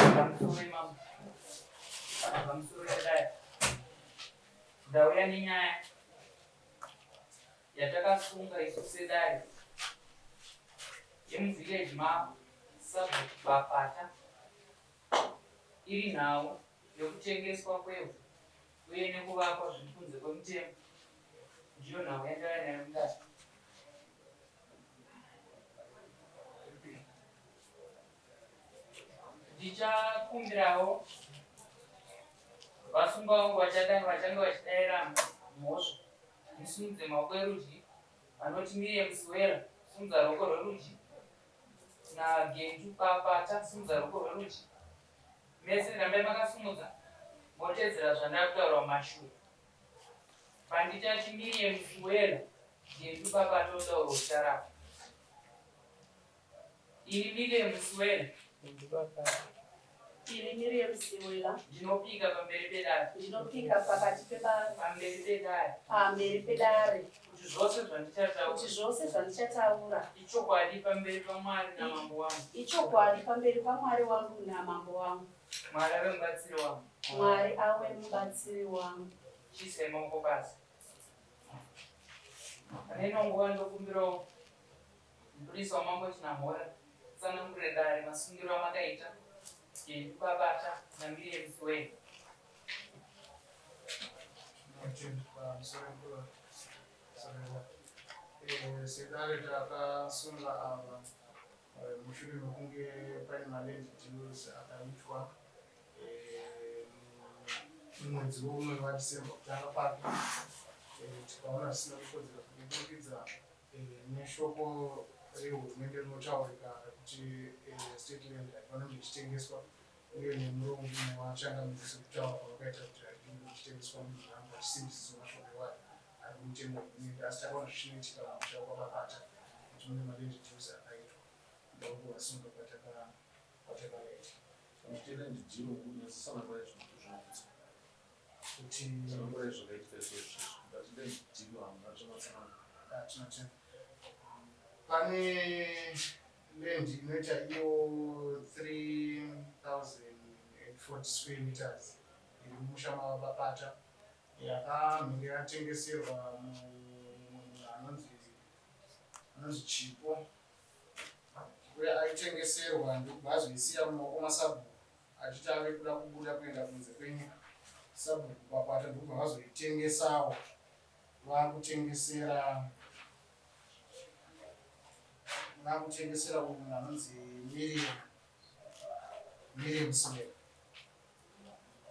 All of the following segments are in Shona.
pamusoro imamo kana pamusoro pedai ndauya nenyaya yatakasunga isu sedare yemuvhileji masabhuku bapata iri nhau yekutengeswa kwevhu uye nekuvakwa zviri kunze kwemutemo. Ndiyo nhau yandauya nayo mudare. Ndichakumbirawo vasungwa vangu vachange vachidayira mhosva musimudze maoko erudyi vanoti Miriam Siwela simudza ruoko rwerudyi naGentu Papata simudza ruoko rwerudyi. Mese rambai makasumudza motedzera zvandakutaura mumashure. Pandichati Miriam Siwela Gentu Papata otaura zita rako. Ini Miriam Siwela Gentu Papata. Ini Miriam Siwela. Ndinopika pamberi pedare. Ndinopika pakati pebari. Pamberi pedare. Pamberi pedare. Kuti zvose zvandichataura. Ichokwadi pamberi paMwari namambo wangu. Ichokwadi pamberi paMwari wangu namambo wangu. Mwari ave mubatsiri wangu. Mwari ave mubatsiri wangu. Chiisai maoko pasi. Pane nonguva ndokumbirawo mupurisa wamambo Chinamhora tsanangurire dare masungiro amakaita Gentu Papata naMiriam Siwela. Sedare takasunga ava mushure mekunge paine maland dues akaitwa mwedzi womwe waDisemba kutanga pake tikaona zvisina kukodzera kubudikidza neshoko rehurumende rinotaurika kuti state land haifaniri ichitengeswa uye nemurongo wachangamidzi kutaura kwavakaita kuti haifani ichitengeswa munharaunda achisimbisiso mashoko ewayo ari mutemo hurumende. Asi takaona zvichinoitika mumusha wakabapata kuti mune maland dues akaitwa ndauko vasunga kwatakalaita Tenda ndijiro kunyasisana kwaye zvinhu zvinoitwa kuti zvinongora zvakaitika izvozvo batida ndijiro hamuna zvamatsana tinotenda pane land inoita iyo 3040 square meters iri mumusha mavabapata yakamhinge yatengeserwa munhu anonzi Chipo uye aitengeserwa ndokubva azoisiya mumaoko masabhuku achiti ave kuda kubuda kuenda kunze kwenyika. Sabhuku Papata ndokubva vazoitengesawo vakutengesera munhu anonzi Miriam Siwela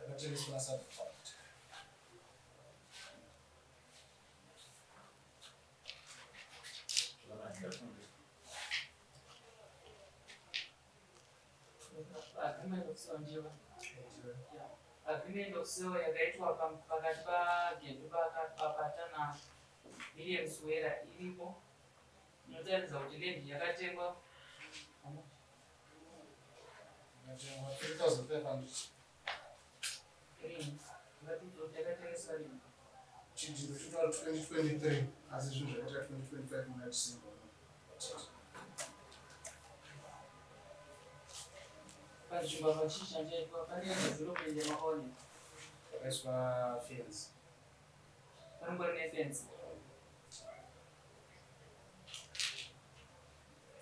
yakatengeswa naSabhuku Papata. Agreement of sale yakaitwa pakati paGentu Papata naMiriam Siwela iripo inotaridza kuti land yakatengwa 3,500 yakatengeswa rini chidziro chinotaura 2023 asi zvinhu zvakaita 2025 muna Disemba. panzvimbo pachishanjaitwa pane development yemaoni Pakaiswa fence. panongori nefensi.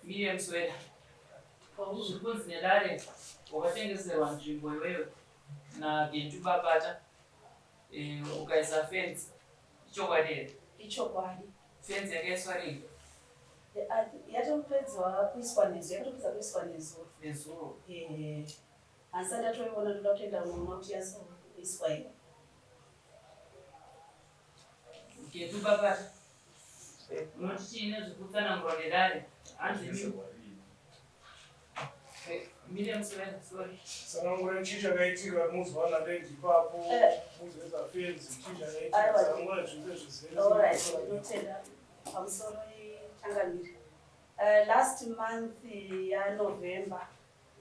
Miriam Siwela zviri kunzi nedare wakatengeserwa nzvimbo iweyo naGentu Papata ukaisa fensi. Ichokwadi here? Ichokwadi. Fensi yakaiswa ringi? Yatopedzwa kuiswa nezu. Yakatopedza kuiswa nezu. Nezuro? Asi ndatoiona ndoda kutoenda mumwe kuti yasoiswa iyo. Gentu Papata unoti chiine zvekutsanangurwa nedare hanzi Miriam Siwela sorry. Tsanangura chii chakaitika muzwa land ipapo muzveza fence chii chakaitika tsanangura zvimwe zvizere. Alright, ndotenda pamusoro changamiri. Last month yaNovember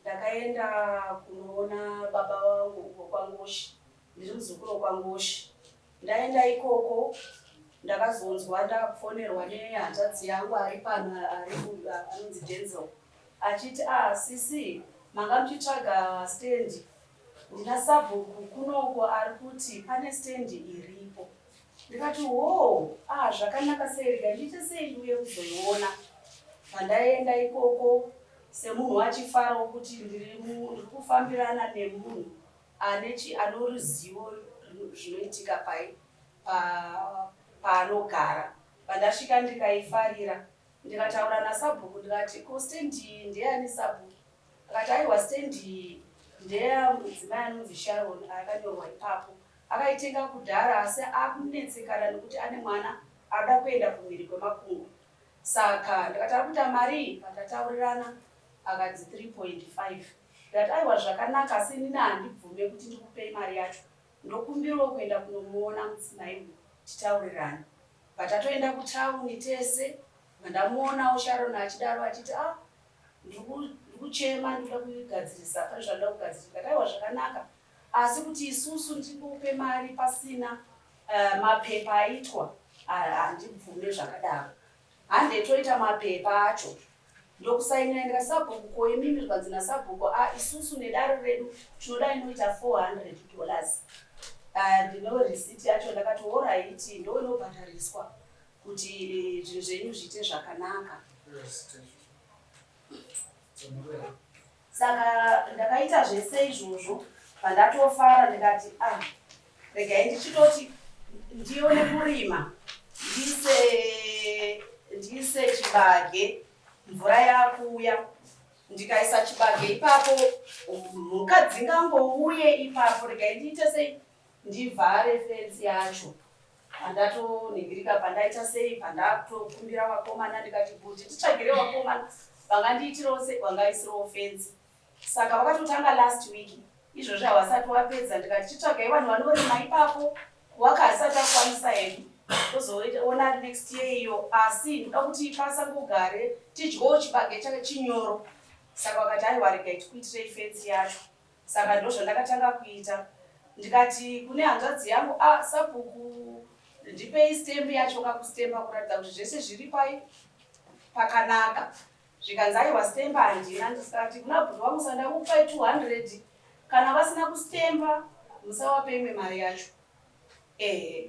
ndakaenda kunoona baba wangu uko kwaNgoshi. Ndiri muzukuru wekwaNgoshi. Ndaenda ikoko ndakazonzwa ndakufonerwa nehanzvadzi yangu ari pano anonzi Denzel achiti sisi manga muchitsvaga stendi. Ndina sabhuku kunoko ari kuti pane stendi iripo. Ndikati zvakanaka sei, rega ndiite sei ndiuye kuzoiona. Pandaenda ikoko semunhu wachifarawo kuti ndiri kufambirana nemunhu ane ruzivo zvinoitika paanogara. Pandasvika ndikaifarira, ndikataura nasabhuku ndikati ko stendi ndeyani sabhuku? Akati aiwa stendi ndeya mudzimai anonzi Sharon akanyorwa ipapo. Akaitenga kudhara asi akunetsekana nekuti ane mwana ada kuenda kumhiri kwemakungu. Saka ndikatara kuita mari, pakataurirana akadzi 3.5. Ndikati aiwa zvakanaka asi nini handibvume kuti ndikupei mari yacho. Ndokumbirawo kuenda kunomuona mudzimai titaurirana. Patatoenda kutauni tese, ndamuonawo Sharon achidaro achiti ndikuchema ndikuda kugadzirisa pane zvandida kugadzirisa. Ndikati aiwa zvakanaka asi kuti isusu ndikupe mari pasina mapepa aitwa handibvume zvakadaro. Handetoita mapepa acho. Ndokusainira ndikasabhuku ko imimi zvanzi nasabhuku isusu nedare redu tinoda inoita $400. Ndino receipt yacho ndakati alright ndo inobhadhariswa kuti zvinhu zvenyu zviite zvakanaka. Saka ndakaita zvese izvozvo pandatofara ndikati regai ndichitoti ndione kurima ndiise chibage mvura yakuya. Ndikaisa chibage ipapo mhuka dzingangouye ipapo, regai ndiite sei ndivhare fenzi yacho. Pandatoningirika pandaita sei, pandatokumbira vakomana ndikati kuti titsvagire vakomana vangandiitirawo sei, vangaisirewo fenzi. Saka vakatotanga last week, izvozvo havasati vapedza. Ndikati titsvagai vanhu vanorima ipapo, kuwaka hasati akwanisa hedu, tozoona next year iyo, asi ndoda kuti pasangogare tidyewo chibage chake chinyoro. Saka vakati aiwa regai tikuitirei fenzi yacho. Saka ndozvandakatanga kuita. Ndikati kune hanzvadzi yangu sabhuku ndipei stembi yacho kakustemba kuratidza kuti zvese zviri pakanaka. Zvikanzi aiwa stemba handina. Ndikati kuna bhutsu wangu sandakupai 200, kana vasina kustemba musavape imwe mari yacho.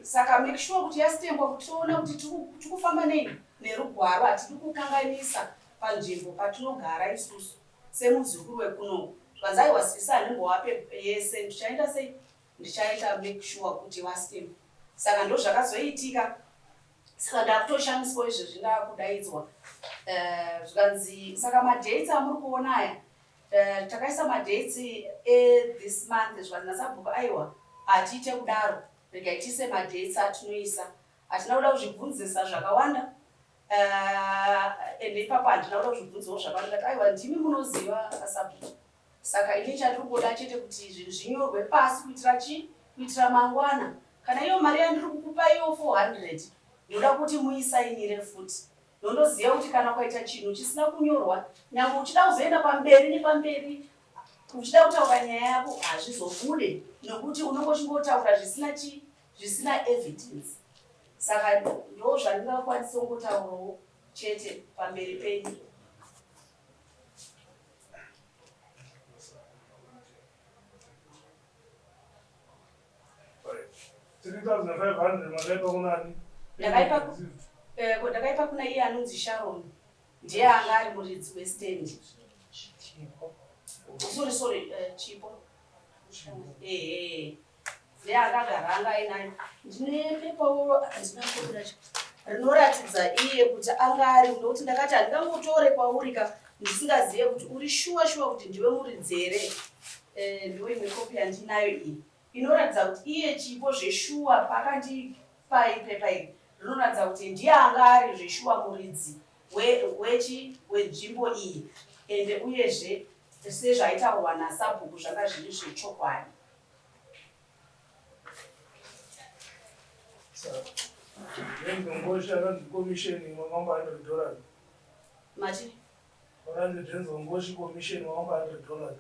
Saka make sure kuti yastembwa kuti tione kuti tikufamba nerugwaro, hatidi kukanganisa panzvimbo patinogara isusu semuzukuru wekuno. Zvikanzi aiwa sisi handingovape yese, ndichaita sei? Ndichaita make sure kuti vastemba. Saka ndo zvakazoitika. Saka ndakutoshamiswa izvozvi ndakudaidzwa. Zvikanzi saka madates amuri kuona aya, takaisa madates this month. Zvikanzi nasabhuku aiwa hatiite kudaro, regai tiise madates atinoisa. Hatina kuda kuzvibvunzisa zvakawanda. Ende ipapo handina kuda kuzvibvunzawo zvakawanda. Ndikati aiwa ndimi munoziva sabhuku. Saka ini chandiri kuda chete kuti zvinhu zvinyorwe pasi kuitira mangwana. Kana iyo mari yandiri kukupa iyo 400, ndoda kuti muisainire futi. Ndondoziva kuti kana kwaita chinhu chisina kunyorwa, nyangwe uchida kuzoenda pamberi nepamberi, uchida kutaura nyaya yako hazvizobude, nokuti unongo chingotaura zvisina evidence. Saka ndo zvandingakwanisa kungotaurawo chete pamberi penyu. Ndakaipa kuna iye anonzi Sharon, ndiye anga ari muridzi westendi. Chipo. Ndiye akagara anga ainayo. Ndine pepawo handinakobira rinoratidza iye kuti anga ari, ndokuti ndakati handingangotore kwaurika ndisingazive kuti uri shuwa kuti ndiwe muridzi here. Ndiwe imwe kopi yandinayo iyi inoratidza kuti iye chipo zveshuwa pakandipa ipepa iri rinoratidza kuti ndiye anga ari zveshuwa muridzi wenzvimbo iyi. Ende uyezve sezvaitaurwa nasabhuku zvanga zviri zvechokwadi. Mati?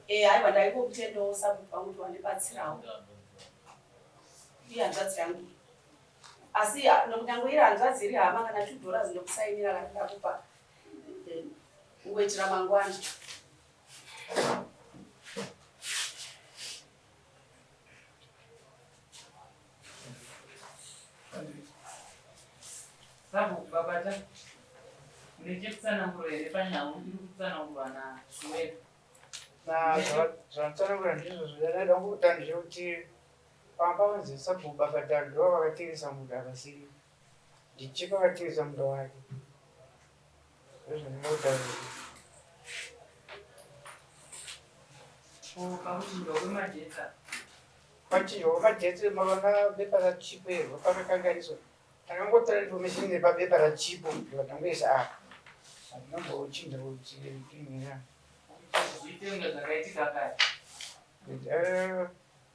Aiwa ndaikokutendawo sabhuku vangu kuti wandibatsirawo. Iye hanzvadzi yangu. Asi nyange iri hanzvadzi iri hama, kana $2 ndokusainira kana ndakupa ungoitira mangwana. mutsananguro here panyau iri kutsanangurwa naSuwera. Zvanditsanangura ndizvo zvinodada kuita ndezvekuti pamba vanzi sabhuku akadhara ndo vakatengesa munhu akasiri ndichipa vakatengesa munhu wake ndozvandinotaura. Pakuchinjwa kwemajetsa pachinjwa kwemajetsi makaona bepa rachipo iro pakakanganiswa takangotora information nepabepa rachipo vakangoisa apa handinombochinja kuti ndimira zvitenga zvakaitika kare.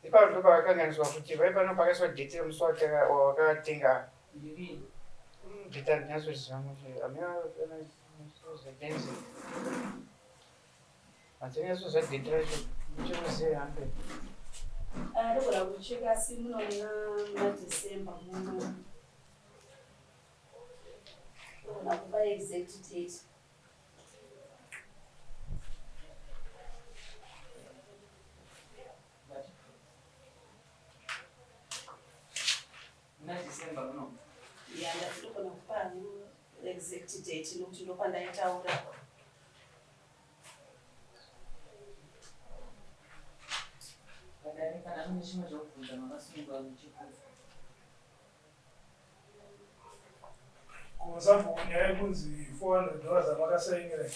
ipapo ndo pakakanganiswa kuti vaipano pakaiswa dhete remusi wakatenga dhete handinyasoziva mushe aminazvatenzi handinyasoziva dhete racho muchinoziva hambe ndogona kucheka si munona maDecember muno ndogona kupa exact date. December muno. Yeah, ndogona kupa exact date nokuti ndopandaitaura. Kana mune chimwe chokubvunza makasununguka muchibvunza. Sabhuku nyaya yekunzi $400 makasainira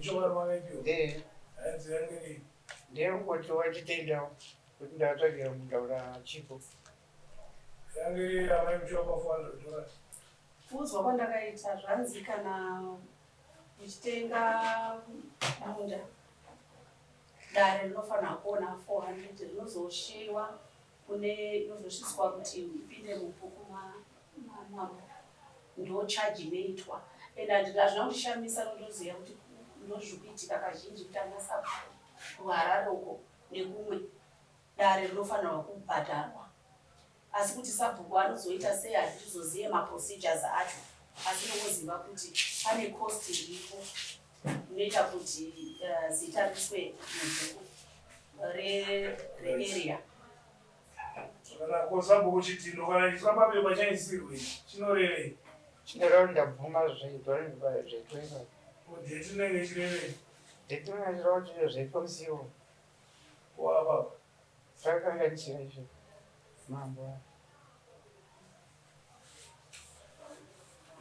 chokwadi makaipiwa hanzi yange nei ndeyekuti wachitendawo kuti ndavatsvagira mundaura chipo yange amaimuchiwapa $400 kuudzwa kwandakaita zvanzi kana uchitenga munda dare rinofanira kuona 400 rinozoshiwa kune inozosviswa kuti ipinde mubhuku mamo ndo chaji inoitwa ende handina zvina kundishamisa ndoziva kuti ndozvikuitika kazhinji kuti anasabhuku kuhararoko nekumwe dare rinofanirwa kubhadharwa asi kuti sabhuku anozoita sei handitizozive maprocedures acho asi nokuziva kuti pane cost iripo inoita kuti zita riswe mubhuku rearea. Kana sabhuku chitindo kana chisamba pepa chaisirwe chinorevei chinoreva ndabvuma zvaitweva dheti inenge chirevei dheti inenge chireva kuti zvaitwa musiwo wapapa zvakakanganisira izvo mambo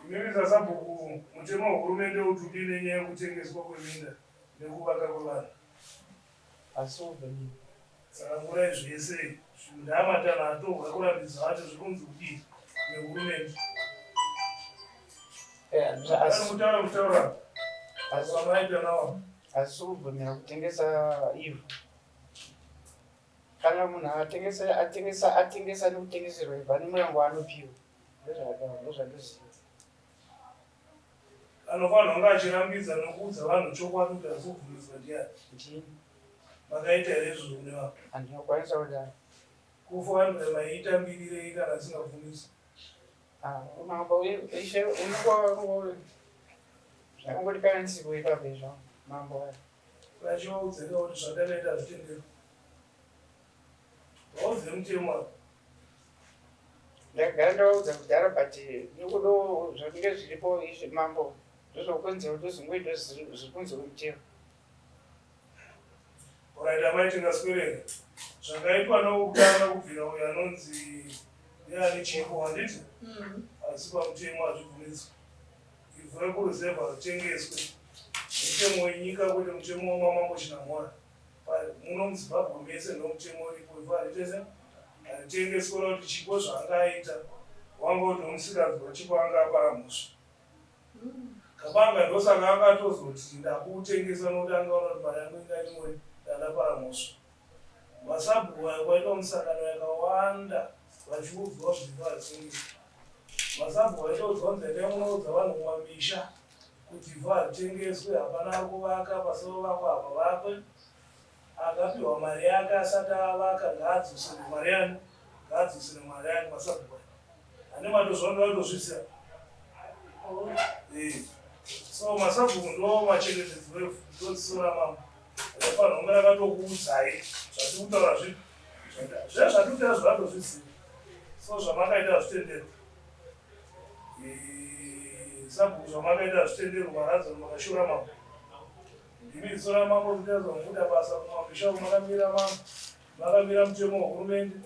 imevisa sabhuku mutemo wehurumende utupi nenyaya yekutengeswa kweminda nekuvaka kwevanhu asi ubveni saka ngurai zvese ndamatanhato hwakurambidza vacho zvikunzi kudii nehurumende kutaura mutaura vamaita nawo asi kubvumira kutengesa ivhu kana munhu atengesa nekutengeserwa ivhu ane murango anopiwa ndozvandoziva anofanira kunge achirambidza nokuudza vanhu chokwadi kuti azobvumiswa ndiani ndini makaita here izvozvo kune vanhu handinokwanisa kudaro kufanira maitambirirei kana asingabvumiswa mambo ishe unongo zvakangoti kanisipo ipapo izvo mambo ayo vachiwaudzeka kuti zvandakaita zvitendero vaudze mutemo ndakagara ndavaudza kudhara but nekudo zvinenge zviripo izvi mambo ndozvokunzira kuti uzongoita zviri kunze kwemutemo oraita mai tingaswerera zvakaitwa noutana kubvira uyo anonzi neane chipo handiti asi pamutemo hazvibvumiswa ivhu rekuruzevha ritengeswe mutemo wenyika kuti mutemo wamamambo chinamora muno muzimbabwe mese nomutemo uripo ivhu haritese haritengeswe kuti chipo zvaangaita wangoti nomusikadzi wachipo anga apara musha kabanga ndosaka akatozoti ndakuutengesa nokuti angaona kuti mari yangu ingaimwe ndandapara musha masabhuku ayo kwaitwa musangano yakawanda vachikudzwa zvivhu haritengesa masabhuku aitoudzwa nzende munoudza vanhu mumamisha kuti ivhu haritengeswe hapana ari kuvaka pasovakwa hapa vakwe akapiwa mari yake asati avaka ngaadzosere mari yani ngaadzosere mari yake masabhuku ayo ane matozvandovatozvisiya so masabhuku ndo machengetedzi wevhu ndodzisora mambo afanira kunge rakatokuudzai zvati kutaura zvipi zvezvati kutaura zvatozviziva so zvamakaita zvitendero sabhuku zvamakaita zvitendero maradzano makashora mambo ndimi ziso ramambo rinozomuda basa kumamisha makamira mutemo wehurumende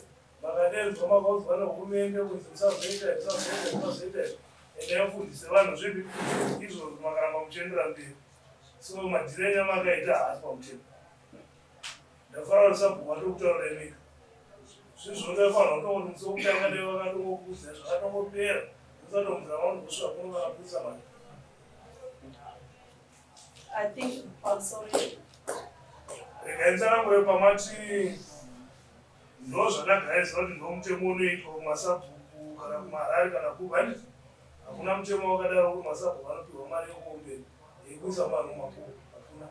makadedzwa makaudzwa nehurumende kunzi musazoita endai mufundise vanhu zvipi izvozvo makaramba muchiendera mberi so madhirenya makaita haasi pamutemo ndafanira kuti sabhuku watokutaura nyika zvizvonofanira kutongoti musokutanga nevakatongokuza zvakatongopera usatomuzama unozosvika kuno vakapisa mari. I think I'm sorry. Regaitsanangure pamati ndo zvandagaiza kuti ndo mutemo unoitwa kumasabhuku kana kumarari kana kubani hakuna mutemo wakadaro kuti masabhuku anopiwa mari yokuombera yekuisa vanhu mabhuku hakuna.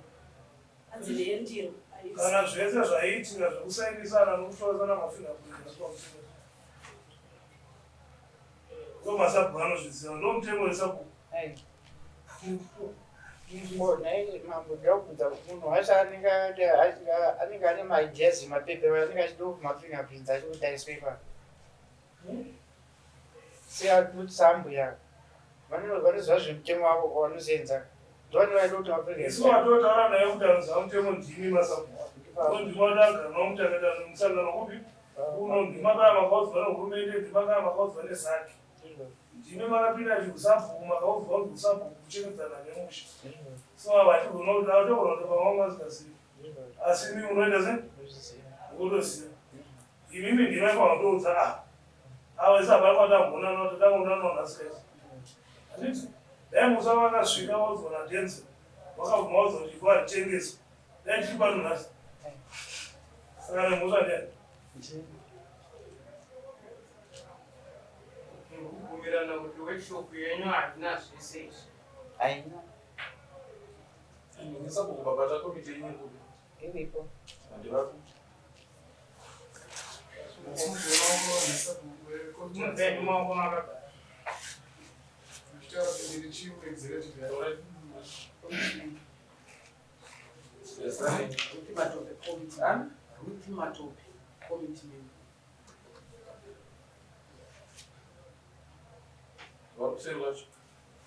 Kana zvese zvaiitika zvekusainisana nokutaurisana mafingerprint so masabhuku anozviziva ndo mutemo wesabhuku. Mambo ndakubvunza kuti munhu wacho anenge ane majezi mapepa anenge achida kuti mafingerprints achikuti aiswe ipapo sekuti sambuya vanoziva zvemutemo wavo wanosenza ndovanevaida kuti isu watotaura naye kuti anoziva mutemo ndimi masabhuku ndimadaga nomutakata nomusangano kupi uno ndimakaya makaudzwa nehurumende ndimakaya makaudzwa nezaki ndimi makapinda chikusabhuku makaudzwa kuti kusabhuku kuchenedzana nemusha so avati unotogona pamwe masingazivi asi imi unoita sei unotoziva imimi ndime panotoudza ava sabakwatambona noti takundanonasikaisi anditi dai musa vakasvika vaudzwa nadenze vakabvuma vaudzwa kuti ivo haritengeswa dai tiri panonasi saka nemusa ndiani kubvumirana kuti weshopu yenyu hatina zvese izvi haina sabhuku babata komiti yenyu iripo handivapi mupenyu maoko makagara vakuseri kwacho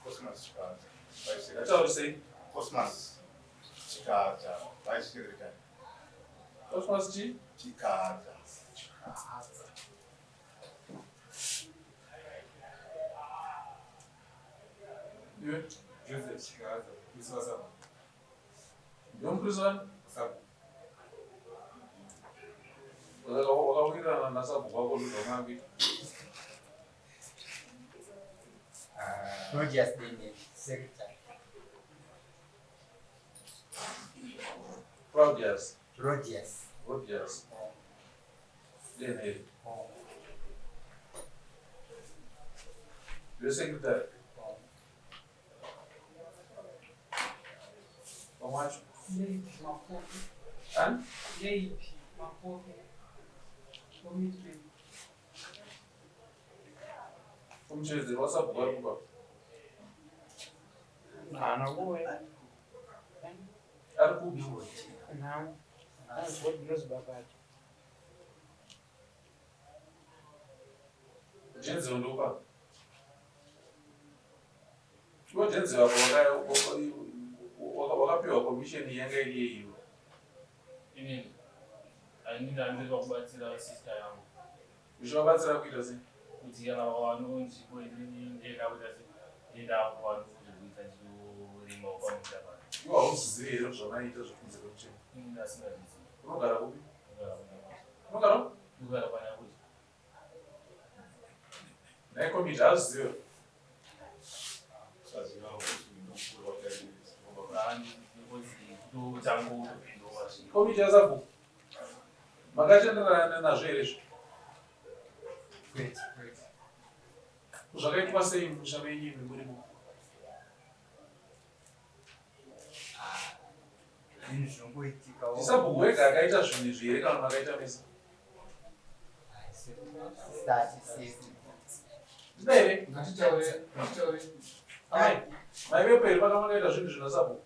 Cosmas Chikaza. ataurisei Cosmas Chikaza. Vice Secretary. Cosmas Chikaza. iwe Joseph Chikaza. Iswasa. ndomupurisa Sabu. wakawirirana nasabhuku wako zvamavita Rogers Daniel, Secretary. Claudius Rogers. Denheri iwe secretary pamwacho ani umuchenjeri wasabhuku ari kuba hana kuwe ari kubi nhamu anozwa ndinozibabata jenzero ndopa iwo jenzero wakapiwa komisheni yanga iri yeiyo inini handindandiva kubatsira sista yangu uchivabatsira kuita sei kuti kana vanonzipo ndenda kuita sei ndenda kuvanofuzvekuita ndorima pamuta pano iwo hauzizivi here zvavanoita zvekunze kwemucheni inini ndasingazvizivi unogara kupi ndogara unogara panyakuti naye komiti haaziziva komiti yasabhuku makachenderana nazvo here izvo Great. zvakaitwa sei musha menyu memurimo Zvinhu zvinongoitikawo. ndisabhuku wega akaita zvinhu izvi here kana makaita mese ndida here maive peri pakamakaita zvinhu zvina sabhuku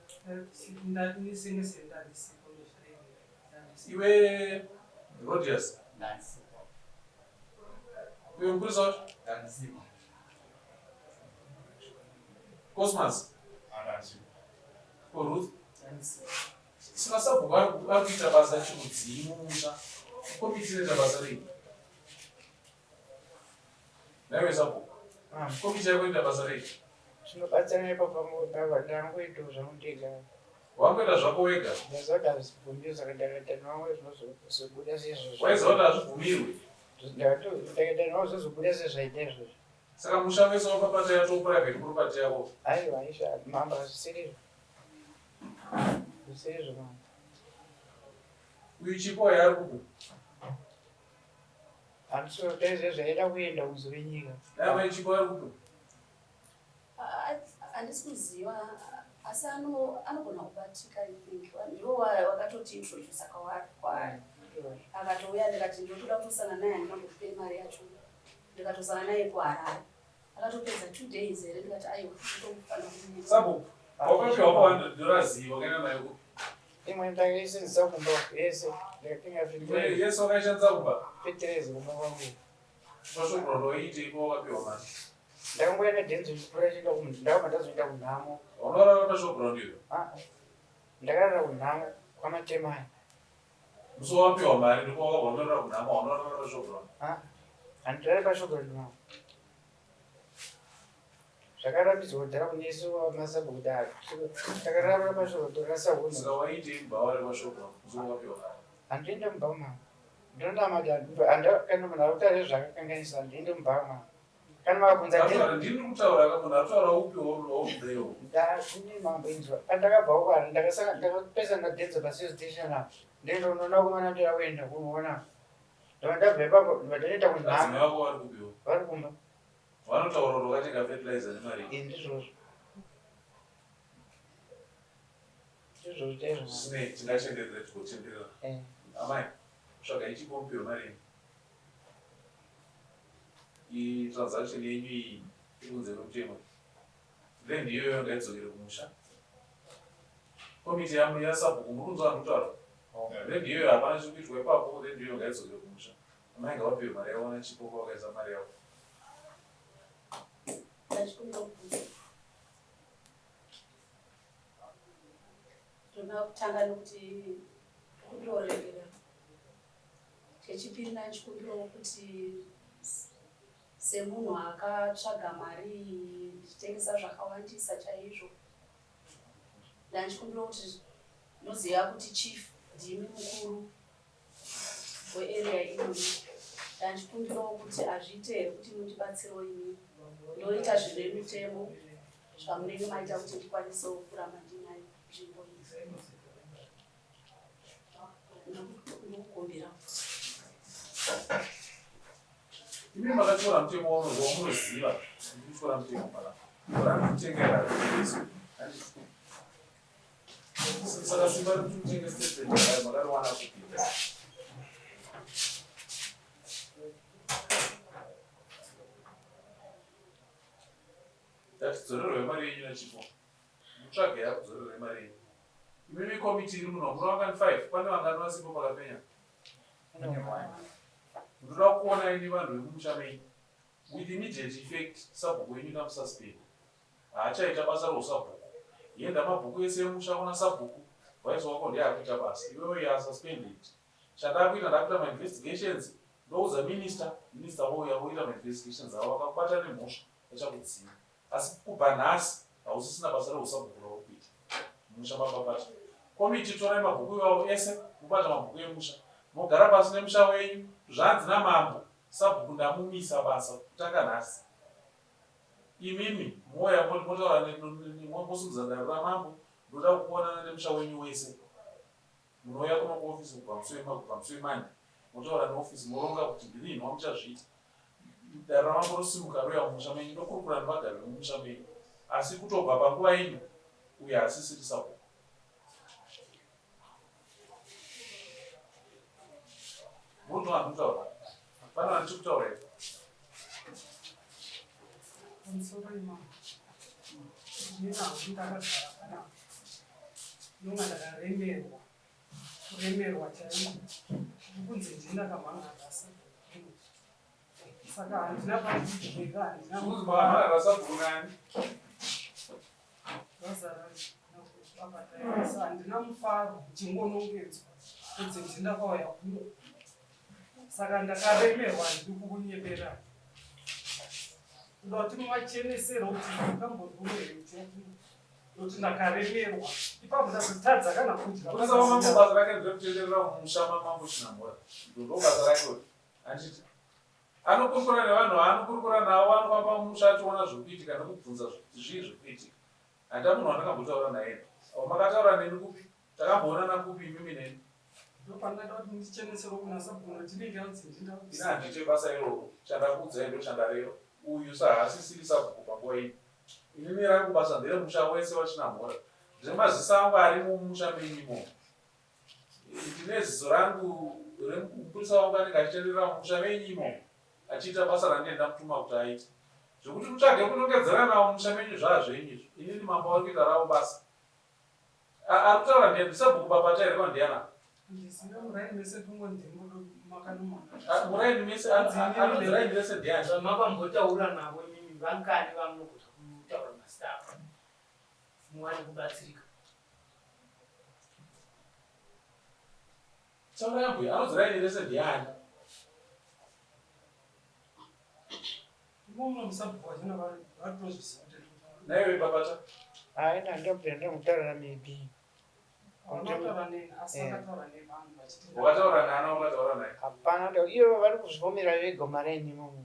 iwe Rogers iwe mupurisa wacho Cosmas. Anasi. Ruth. Sina sabhuku ari kuita basa chimudzimu musha. Komiti inoita basa rei. Naiwe sabhuku. Komiti yako inoita basa rei. Tinobatsirana ipapo ndangoita zvamundega. Wangoita zvako wega. Ndazoda hazvibvumirwi saka ndakaita nevamwe zvinozobuda seizvozvo. Waiziva kuti hazvibvumirwi? Ndakaita nevamwe zvozobuda sezvaita izvozvo. Saka musha wese wapapata yatopurayivheti puropati yako. Aiwa aisha mhamba hazvisirizvo. Zvisirizvo mama. Uyu chipo yaari kuku. Handisodaize zvaida kuenda kunze wenyika. Dai chipo yaari kuku. Handisi kuziva asi anogona kubatika I think. Ndiwo wakatoti introduce kwaari. Akatouya ndikati ndotoda kutosangana naye handinambopei mari yacho. Ndikatosangana naye kuHarare. Akatopedza 2 days here ndikati aiwa totofanira kuenda. Sabhuku. Wakapiwa $100 wakaenda naye kuku. Imwe ndakaisenzesa kumba yese. Ndakatenga Imwe yese wakaishandisa kumba. Feterezi kumba kwangu. Pashogrondo waite ipo wakapiwa mari. Ndakamboenda dhenzi chikora ndakabva ndazoenda kunhamo. Unorara pashogrondo iyo? Ndakarara kunhamo kwamatemai. Musi wapiwa mari ndipo wakabva unorara kunhamo unorara pashogrondo? Handirari pashogrondo mama. Zvakarambidzwa kudhara kunesi wamasabhuku kudaro. Takarara pashogrondo rasahuna. Saka waite imba wari pashogrondo musi wapiwa mari? Handiende mumba mama. Ndinoda mati kana munhu ari kutaura zvakakanganisa handiende mumba mama. Kana makabvunza ndiri kutaura munhu ari kutaura upi waudeyo? Ndine mambo inzwa. Pandakabva ukari ndakapesana dhenzo pasio station apo. Ndinoona kumana ndira kuenda kunoona. Ndabva ipapo ndinoenda kunhamo. Kadzimai vako vari kupiwa? Vari kumba. Vanotaura kuti wakatenga fertilizer nemari? Ndizvozvo. Ndizvozvo chaizvo. Zvisinei tingachengerera tigotenderera. Amai, tsvaga ichipombiwa mari. Transaction yenyu iyi ikunze kwemutemo. Then iyoyo ngaidzokere kumusha. Komiti yasabhuku muri kunzwa vanokutaura? Then iyoyo hapana chiri kuitwa ipapo, then iyoyo ngaidzokere kumusha. Amai ngavapiwe mari yavo nechipo kwavakaisa mari yavo. Ndinoda kutanga nokuti kundoregera. Chechipiri ndachikumbira kuti semunhu akatsvaga mari ndichitengesa zvakawandisa chaizvo. Ndachikumbira kuti noziva kuti chief ndimi mukuru wearea inoni. Ndachikumbira kuti azviite kuti mundibatsirewo imi. Ndoita zvine mitemo zvamunenge maita kuti ndikwanise kuramba ndinayo nzvimbo iyi. Ndinokumbira. Imi makatora mutemo wamunoziva. Ndikutora mutemo mara. Muranditengera izvo. Saka simba rekuti mutenge statement makariwana kupinda. Tidzorerwe mari yenyu nechipo. Mutsvage yakudzorerwe mari yenyu. Imimi komiti iri muno muri vangani 5. Pane vangani vasipo pakapenya? Ndoda kuona ini vanhu vemumusha menyu. With immediate effect, sabhuku yenyu ndamususpend. Haachaita basa rousabhuku. Yenda mabhuku ese emusha kuna sabhuku. Vice wako ndiye akuita basa. Iwewe yasuspended. Chandakuita ndakuita ma-investigations. Ndouza minister wouya woita ma-investigations avo vakakubata nemhosva vachakudzima. Asi kubva nhasi hausisina basa reusabhuku raurikuita. Musha mababata. Komiti torai mabhuku iwavo ese, mubata mabhuku emusha. Mogara pasi nemusha wenyu, zvanzi namambo, sabhuku ndamumisa basa kutanga nhasi. Imimi moya motaura mosimudza dare ramambo, ndoda kuonana nemusha wenyu wese. Munouya kuno kuofisi kubva musi wemande. Motaura neofisi moronga kuti ndinini wamuchazviita. Dare ramambo rosimuka roya mumusha menyu, ndokurukura nevagari vemumusha menyu. Asi kutobva panguva yenyu, uye hasisiri sabhuku. Munhu anokutaura. Pane vanoti kutaura here. kuremerwa chaiko kunzi ndindakamhangarasa saka handina pakucheka handina sabhuku nani? wazara vabataisa handina mufaro chingonongedzwa kunze ndindakauya kuno saka ndakaremerwa ndiri kukunyepera kuda kuti muvachenesera kuti ndakambodhumereuti kuti ndakaremerwa ipapo ndazotadza kana kurisava mambo basa rake ndekutenderera mushama mambo chinamura ndo basa rake anditi anokurukura nevanhu vaanokurukura navo anofamba mumusha achiona zvikuitika nekubvunza zvii zvikuitika handa munhu wandakambotaura naye makataura neni kupi takamboonana kupi imimi neni ndopandada kuti ndichenesero kunasabhuna tinenge anzindinda ina handite basa iroro chandakuudzai ndo chandarero uyu sahasisiri sabhuku panguva ini inini rangu basa nderemusha wese wachinamura ndine maziso angu ari mumusha menyimo ndine ziso rangu remupurisa wangu anenge achitenderera mumusha menyimo achiita basa randine ndamutuma kuti aite zvokuti mutsvage kunongedzera nawo mumusha menyu zvaazvenyizvo inini mambo vari kuita ravo basa ari kutaura ndeni ndisabhuku babata here kwandiana ndiziva muraini mese tungondembo makanomana muraini mese anonziraini rese ndiani zvamakambotauura navo imimi vangani vamunogona kutaura mazita avo muwane kubatsirika taura yangu anonziraini rese ndiani imomo musabhuku vachina vatozvisiva naiwe babata haina ndopinda ndamutaurira maybe unotaura neni asi vakataura nevanhu vachiti wakataura nana wakataura naye hapana ivo vari kuzvipomera vega maraini imomo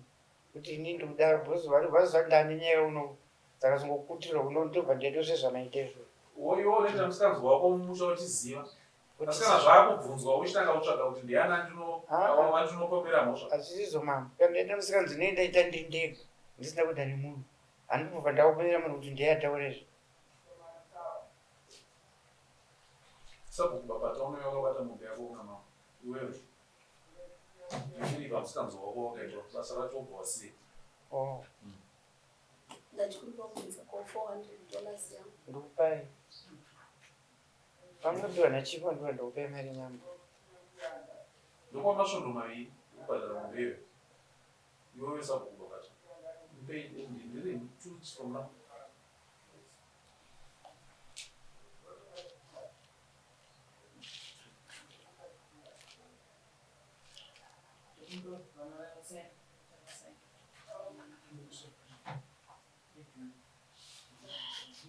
kuti ini ndikudaro bhozi vari vazvanda nenyaya uno dzakazongokutira uno ndobva ndeto sezvamaitezvo iwo unoita musikanzi wako mumusha uchiziva asikana zvaakubvunzwa uchitanga kutsvaga kuti ndiani andinopomera mhosva hazvisizo mama kana ndaita musikanzi nendaita ndindega ndisina kuda nemunhu handibva ndakupomera munhu kuti ndiye ataurezvo sabhuku babata unouya wakabata munhu yako unamama iwewe iripa musikanzi wako wakaitwa basa racho obva wasiya ndachikubvunza ko $400 yangu ndikupai pamodiwa nachipo ndiwa ndikupai mari nyama ndokuva masvondo maviri kubhadhara mumbewe iwewe sabhuku babata ndiri 2 weeks from now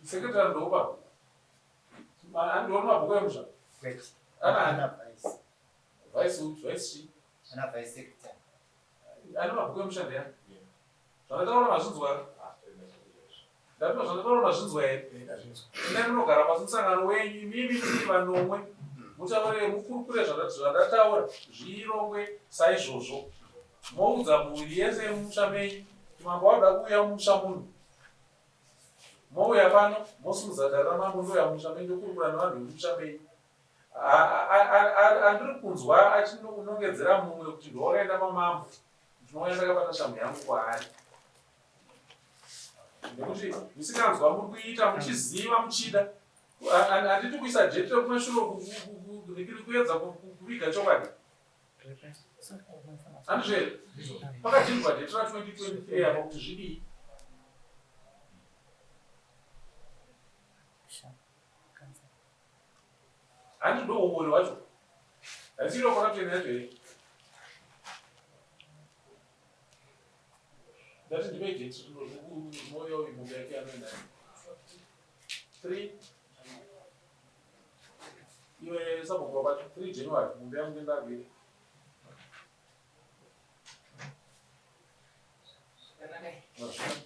sekretari ndokupa andiona mabhuku emusha vice ane mabhuku emusha ndeyani zvandataura mazvinzwa ndativa zvandataura mazvinzwa here inai munogara pasi musangano wenyu imimi vanomwe mutaure mukurukure zvandataura zvirongwe saizvozvo moudza mhuri yese yemumusha menyu kuti mambo wauda kuuya mumusha munhu mouya pano mosimudza dare ramambo ndouya mumusha menyu ndokurukura nevanhu vemumusha menyu andiri kunzwa achinongedzera mumwe kuti ndowakaenda mamambo ndinouya ndakabata shamhu yangu kwaari nekuti musikanzwa muri kuita muchiziva muchida handiti kuisa jeti rekumashure rikiri kuedza kuviga chokwadi handizvere pakachinjwa jeti ra2023 apa kuti zvidii handi ndoumori wacho haisiro corruption yacho here ndati ndive jeti moyo imombe yake anoenda 3 iwe sabhuku babacho 3 January mumbe yangu ndendagwire Good night.